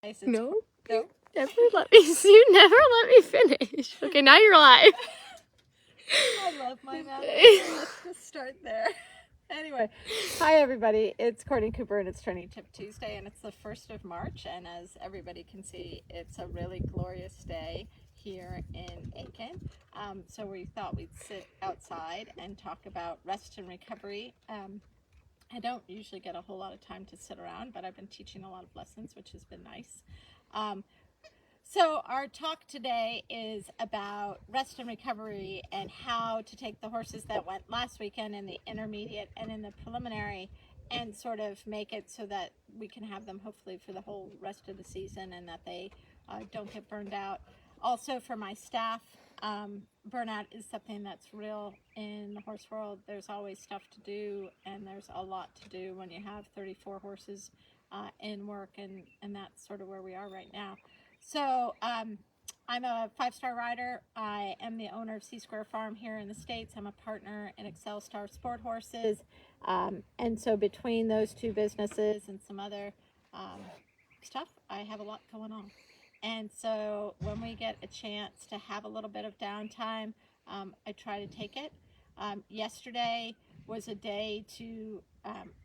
No. No? Never let me. You never let me finish. Okay, now you're live. I love my mouth. Let's just start there. Anyway, hi everybody. It's Courtney Cooper and it's Training Tip Tuesday and it's the 1st of March, and as everybody can see, it's a really glorious day here in Aiken. So we thought we'd sit outside and talk about rest and recovery. I don't usually get a whole lot of time to sit around, but I've been teaching a lot of lessons, which has been nice. So our talk today is about rest and recovery and how to take the horses that went last weekend in the intermediate and in the preliminary and sort of make it so that we can have them hopefully for the whole rest of the season and that they don't get burned out. Also for my staff, burnout is something that's real in the horse world. There's always stuff to do, and there's a lot to do when you have 34 horses in work, and that's sort of where we are right now. So I'm a 5-star rider. I am the owner of C-Square Farm here in the States. I'm a partner in Excel Star Sport Horses. And so between those two businesses and some other stuff, I have a lot going on. And so when we get a chance to have a little bit of downtime, I try to take it. Yesterday was a day to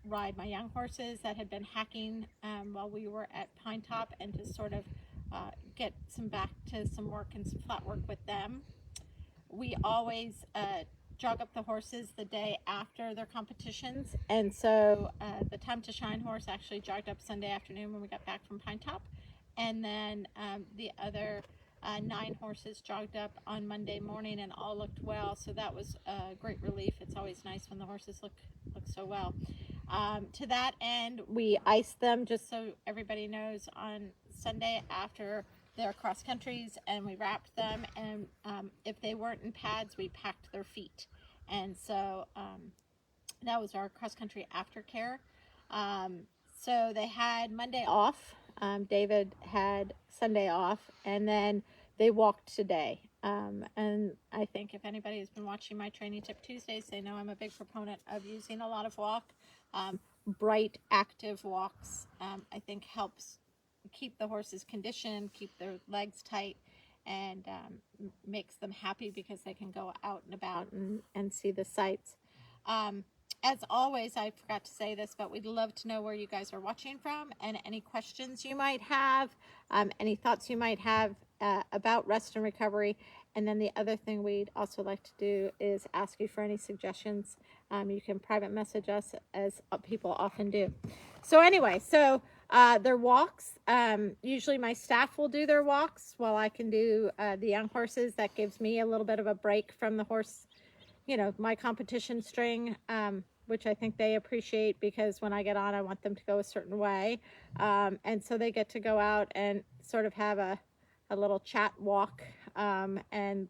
ride my young horses that had been hacking while we were at Pine Top, and to sort of get back to some work and some flat work with them. We always jog up the horses the day after their competitions, and so the Time to Shine horse actually jogged up Sunday afternoon when we got back from Pine Top, and then the other 9 horses jogged up on Monday morning and all looked well, so that was a great relief. It's always nice when the horses look so well. To that end, we iced them, just so everybody knows, on Sunday after their cross countries, and we wrapped them, and if they weren't in pads, we packed their feet. And so that was our cross country aftercare. So they had Monday off. David had Sunday off, and then they walked today. And I think if anybody has been watching my Training Tip Tuesdays, they know I'm a big proponent of using a lot of walk. Bright, active walks, I think helps keep the horses conditioned, keep their legs tight, and makes them happy because they can go out and about and see the sights. As always, I forgot to say this, but we'd love to know where you guys are watching from, and any questions you might have, any thoughts you might have about rest and recovery. And then the other thing we'd also like to do is ask you for any suggestions. You can private message us, as people often do. So anyway, their walks, usually my staff will do their walks while I can do the young horses. That gives me a little bit of a break from the horse, my competition string, which I think they appreciate, because when I get on, I want them to go a certain way. And so they get to go out and sort of have a little chat walk. And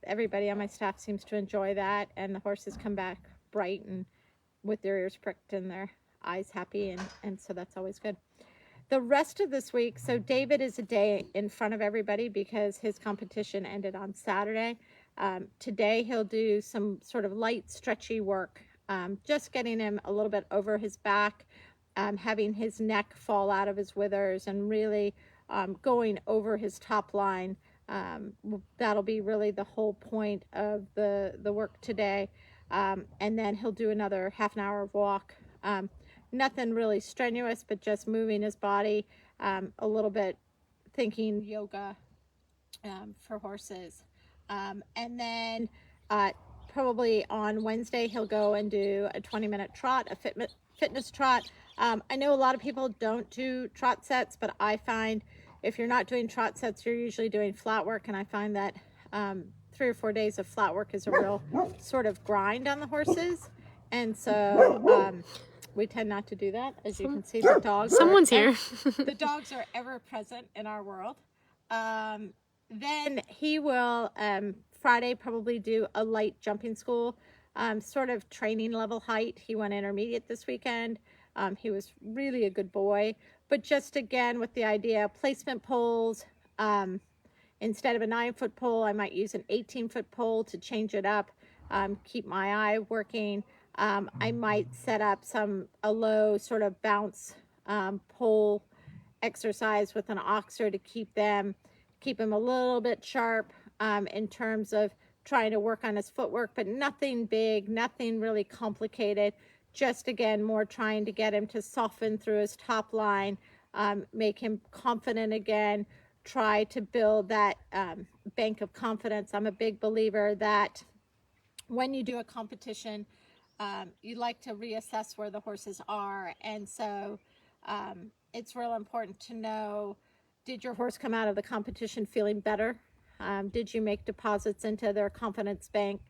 everybody on my staff seems to enjoy that. And the horses come back bright and with their ears pricked and their eyes happy. And so that's always good. The rest of this week, so David is a day in front of everybody because his competition ended on Saturday. Today he'll do some sort of light stretchy work, just getting him a little bit over his back, having his neck fall out of his withers, and really going over his top line. That'll be really the whole point of the work today. And then he'll do another half an hour of walk. Nothing really strenuous, but just moving his body a little bit, thinking yoga for horses. And then probably on Wednesday, he'll go and do a 20-minute trot, a fitness trot. I know a lot of people don't do trot sets, but I find if you're not doing trot sets, you're usually doing flat work. And I find that 3 or 4 days of flat work is a real sort of grind on the horses. And so we tend not to do that. As you can see, the dogs. Someone's here. The dogs are ever present in our world. Then he will Friday probably do a light jumping school, sort of training level height. He went intermediate this weekend. He was really a good boy, but just again with the idea of placement poles. Instead of a 9-foot pole, I might use an 18-foot pole to change it up, keep my eye working. I might set up a low sort of bounce pole exercise with an oxer to keep him a little bit sharp in terms of trying to work on his footwork, but nothing big, nothing really complicated. Just again, more trying to get him to soften through his top line, make him confident again, try to build that bank of confidence. I'm a big believer that when you do a competition, you like to reassess where the horses are. And so it's real important to know, did your horse come out of the competition feeling better? Did you make deposits into their confidence bank?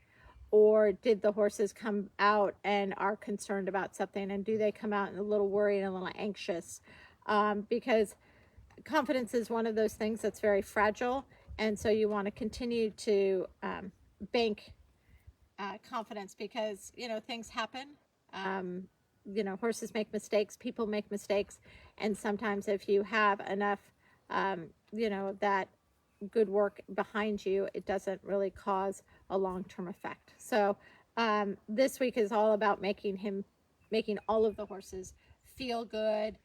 Or did the horses come out and are concerned about something? And do they come out a little worried and a little anxious? Because confidence is one of those things that's very fragile. And so you want to continue to bank confidence, because, you know, things happen. You know, horses make mistakes, people make mistakes. And sometimes if you have enough, you know, that good work behind you, it doesn't really cause a long-term effect. So this week is all about making all of the horses feel good,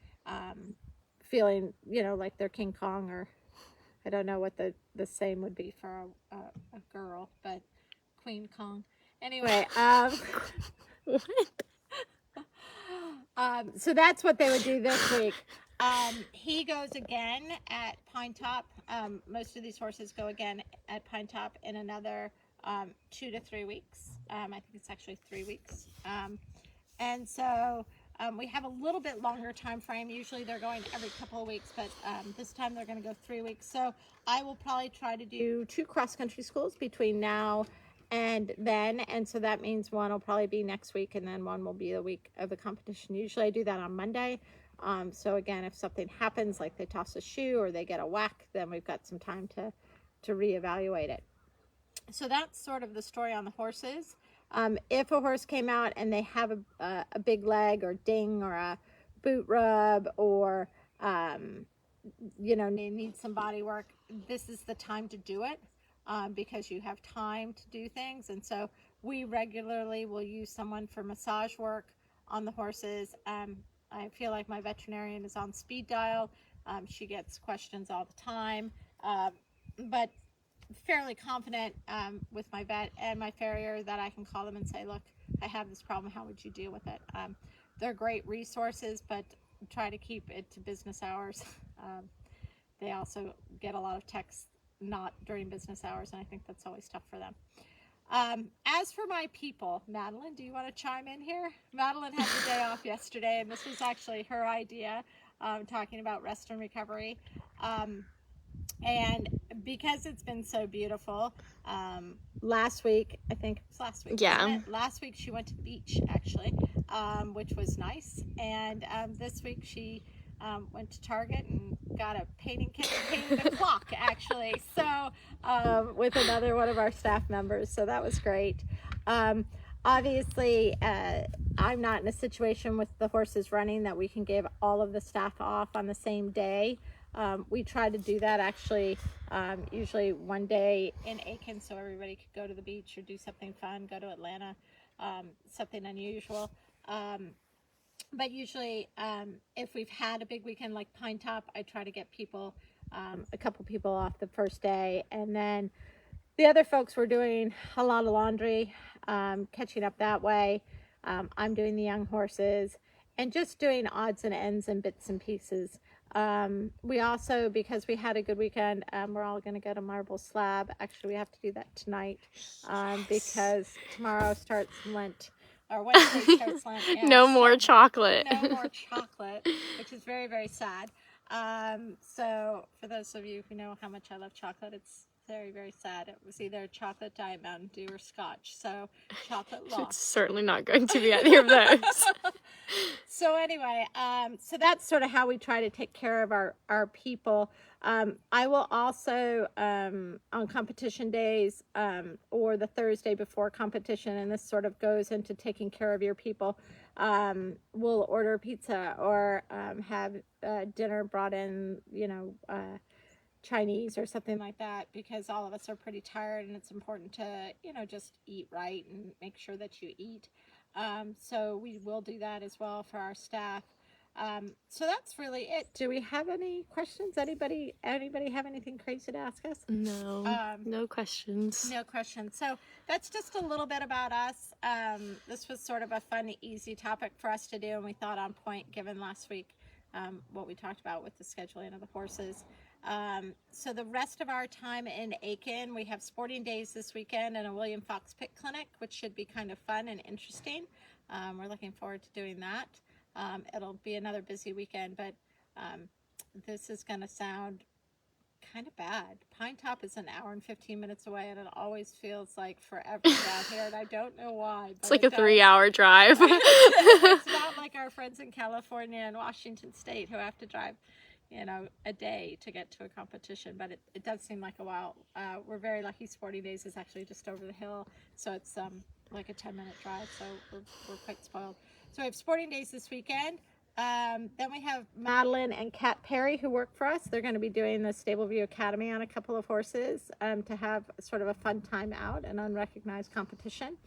feeling, you know, like they're King Kong, or I don't know what the same would be for a girl, but Queen Kong. Anyway, so that's what they would do this week. He goes again at Pine Top. Most of these horses go again at Pine Top in another 2 to 3 weeks. I think it's actually 3 weeks. And so we have a little bit longer time frame. Usually they're going every couple of weeks, but this time they're going to go 3 weeks. So I will probably try to do 2 cross-country schools between now and then, and so that means one will probably be next week, and then one will be the week of the competition. Usually I do that on Monday. So again, if something happens, like they toss a shoe or they get a whack, then we've got some time to reevaluate it. So that's sort of the story on the horses. If a horse came out and they have a big leg or ding or a boot rub, or you know, they need some body work, this is the time to do it. Because you have time to do things. And so we regularly will use someone for massage work on the horses. I feel like my veterinarian is on speed dial. She gets questions all the time, but fairly confident with my vet and my farrier that I can call them and say, look, I have this problem, how would you deal with it? They're great resources, but try to keep it to business hours. They also get a lot of texts not during business hours, and I think that's always tough for them. As for my people, Madeline, do you want to chime in here? Madeline had the day off yesterday, and this was actually her idea, talking about rest and recovery. And because it's been so beautiful, last week, I think it was last week. Yeah. Last week she went to the beach, actually, which was nice. And this week she went to Target and got a painting kit and painted a clock, actually. So with another one of our staff members. So that was great. Obviously, I'm not in a situation with the horses running that we can give all of the staff off on the same day. We try to do that actually, usually one day in Aiken, so everybody could go to the beach or do something fun, go to Atlanta, something unusual. But usually, if we've had a big weekend like Pine Top, I try to get people, a couple people off the first day. And then the other folks were doing a lot of laundry, catching up that way. I'm doing the young horses and just doing odds and ends and bits and pieces. We also, because we had a good weekend, we're all going to go to Marble Slab. Actually, we have to do that tonight, because tomorrow starts Lent, or Wednesday starts Lent. Yeah, No more chocolate. No more chocolate, which is very, very sad. So for those of you who know how much I love chocolate, it's very, very sad. It was either chocolate Diet Mountain Dew or Scotch. So chocolate lost. It's certainly not going to be any of those. So anyway, so that's sort of how we try to take care of our people. I will also, on competition days, or the Thursday before competition, and this sort of goes into taking care of your people, we'll order pizza or have dinner brought in, you know, Chinese or something like that, because all of us are pretty tired, and it's important to, you know, just eat right and make sure that you eat. So we will do that as well for our staff. So that's really it. Do we have any questions? Anybody have anything crazy to ask us? No, no questions. No questions. So that's just a little bit about us. This was sort of a fun, easy topic for us to do, and we thought on point given last week what we talked about with the scheduling of the horses. So the rest of our time in Aiken, we have sporting days this weekend and a William Fox Pit Clinic, which should be kind of fun and interesting. We're looking forward to doing that. It'll be another busy weekend, but this is going to sound kind of bad. Pine Top is an hour and 15 minutes away, and it always feels like forever down here, and I don't know why. It's like a 3-hour drive. It's not like our friends in California and Washington State who have to drive, you know, a day to get to a competition, but it does seem like a while. We're very lucky. Sporting Days is actually just over the hill, so it's like a 10-minute drive, so we're quite spoiled. So we have Sporting Days this weekend. Then we have Madeline and Kat Perry who work for us. They're going to be doing the Stableview Academy on a couple of horses to have sort of a fun time out, an unrecognized competition.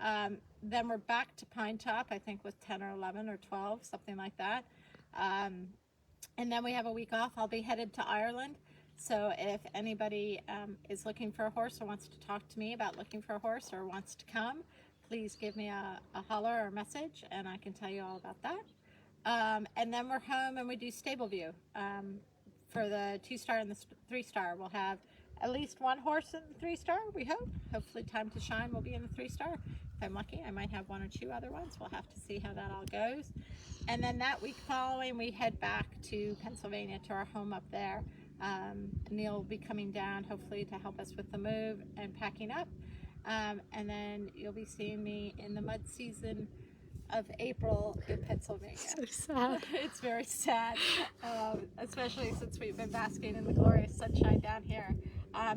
Then we're back to Pine Top, I think with 10 or 11 or 12, something like that. And then we have a week off. I'll be headed to Ireland. So if anybody is looking for a horse or wants to talk to me about looking for a horse or wants to come, please give me a holler or a message and I can tell you all about that. And then we're home and we do Stableview. For the 2-star and the 3-star, we'll have at least one horse in the 3-star, we hope. Hopefully Time to Shine will be in the 3-star. If I'm lucky, I might have 1 or 2 other ones. We'll have to see how that all goes. And then that week following, we head back to Pennsylvania to our home up there. Neil will be coming down hopefully to help us with the move and packing up. And then you'll be seeing me in the mud season of April in Pennsylvania. So sad. It's very sad, especially since we've been basking in the glorious sunshine down here.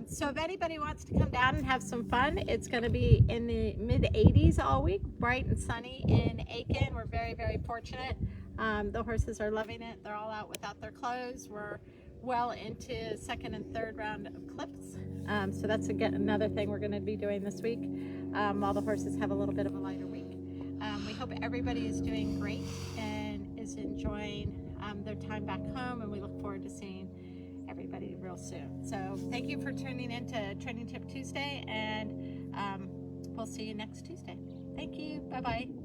So if anybody wants to come down and have some fun, it's going to be in the mid-80s all week, bright and sunny in Aiken. We're very, very fortunate. The horses are loving it. They're all out without their clothes. We're well into 2nd and 3rd round of clips. So that's another thing we're going to be doing this week while the horses have a little bit of a lighter week. We hope everybody is doing great and is enjoying their time back home, and we look forward to seeing everybody real soon. So thank you for tuning in to Training Tip Tuesday, and we'll see you next Tuesday. Thank you. Bye-bye.